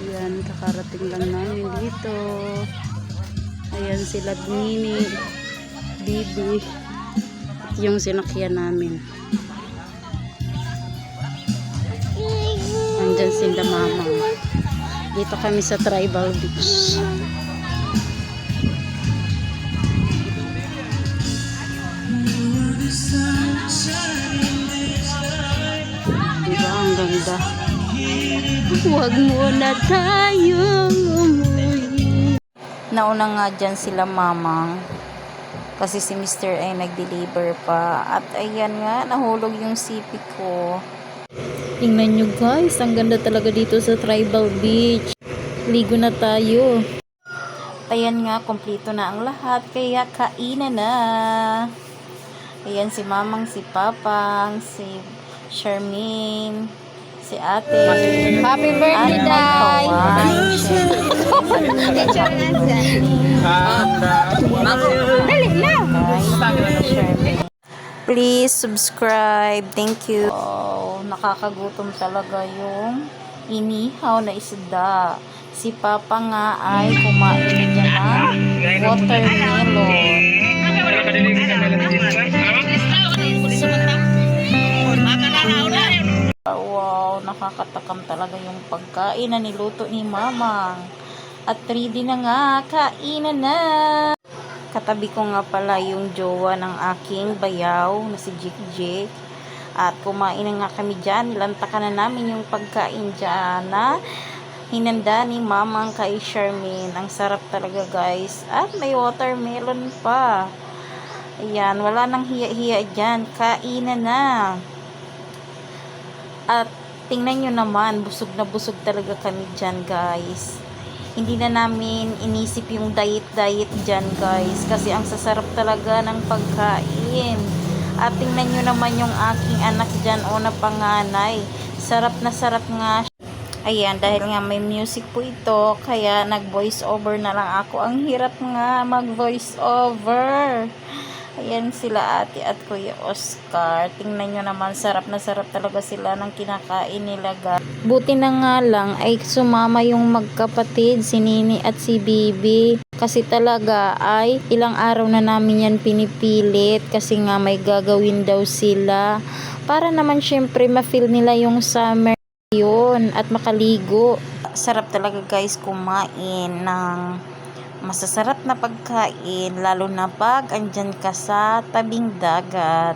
Yan, kakarating lang namin dito. Ayan sila Nini, Bibi, at yung sinakyan namin. Andyan sila mama. Dito kami sa Tribal Beach. Diba ang ganda? Huwag muna tayong umuwi. Nauna nga dyan sila mamang kasi si Mr. ay nag-deliver pa. At ayan nga, nahulog yung sipi ko. Tingnan nyo guys, ang ganda talaga dito sa Tribal Beach. Ligo na tayo. Ayan nga, kompleto na ang lahat. Kaya kainan na. Ayan si mamang, si papang, si Charmaine, si ate. Happy birthday, Day! Dali na! Please subscribe. Thank you. Oh, nakakagutom talaga yung inihaw na isda. Si Papa nga ay kumain na dyan ng watermelon. Wow, nakakatakam talaga yung pagkain na niluto ni Mamang. At 3D na nga, kainan na. Katabi ko nga pala yung jowa ng aking bayaw na si Jik. At kumain na nga kami dyan. Nilantakan na namin yung pagkain dyan na hinanda ni Mamang kay Charmaine. Ang sarap talaga guys. At may watermelon pa. Ayan, wala nang hiya-hiya dyan. Kainan na. At tingnan nyo naman, busog na busog talaga kami dyan guys. Hindi na namin inisip yung diet dyan guys. Kasi ang sasarap talaga ng pagkain. At tingnan nyo naman yung aking anak dyan o na panganay. Sarap na sarap nga. Ayan, dahil nga may music po ito, kaya nag voice over na lang ako. Ang hirap nga mag voice over. Ayan sila ate at kuya Oscar. Tingnan nyo naman, sarap na sarap talaga sila ng kinakain nila guys. Buti na nga lang ay sumama yung magkapatid, si Nini at si Bibi. Kasi talaga ay ilang araw na namin yan pinipilit. Kasi nga may gagawin daw sila. Para naman syempre ma-feel nila yung summer yun at makaligo. Sarap talaga guys kumain ng masasarap na pagkain, lalo na pag andyan ka sa tabing dagat.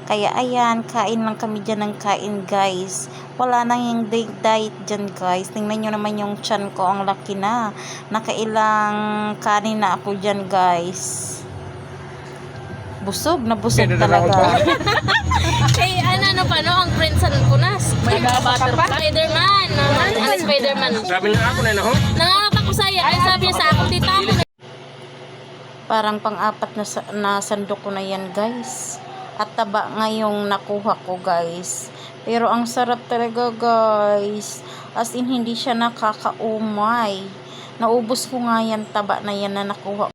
Kaya ayan, kain lang kami dyan ng kain guys. Wala nang yung diet dyan guys. Tingnan nyo naman yung tiyan ko, ang laki na. Nakailang kanin na ako dyan guys. Busog na busog talaga. Eh, ano pa no? Ang friends sa Punas. May butterfly. Spider-Man. Ano Spider-Man? Sabi niya ako na ho. Nangangat ako sa'yo. Ay sabi niya sa akin, tita ako na. Parang pang-apat na sandok ko na yan guys. At taba ngayong nakuha ko guys. Pero ang sarap talaga guys. As in hindi siya nakakaumay. Naubos ko nga yan taba na yan na nakuha.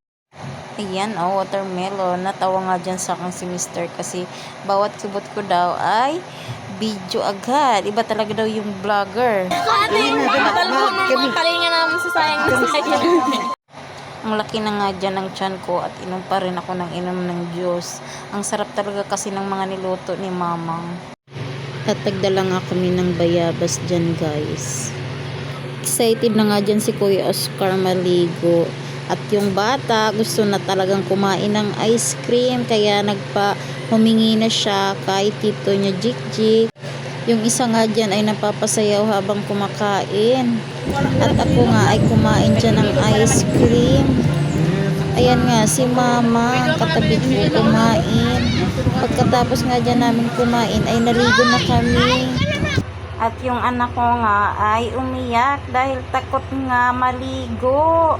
Ayan, oh, watermelon. Natawa nga dyan sa akin si Mr. Kasi bawat kibot ko daw ay video agad. Iba talaga daw yung vlogger. Ate, yung palinga namin sa sayang na sayang. Ang laki na nga dyan ng tiyan ko at inom pa rin ako ng inom ng Diyos. Ang sarap talaga kasi ng mga niluto ni Mamang. Tatagdala nga kami ng bayabas dyan guys. Excited na nga dyan si Kuya Oscar maligo. At yung bata gusto na talagang kumain ng ice cream. Kaya humingi na siya kay tito niya Jik. Yung isa nga dyan ay napapasayaw habang kumakain. At ako nga ay kumain dyan ng ice cream. Ayan nga, si Mama, katabi ko kumain. Pagkatapos nga dyan namin kumain, ay naligo na kami. At yung anak ko nga ay umiyak dahil takot nga maligo.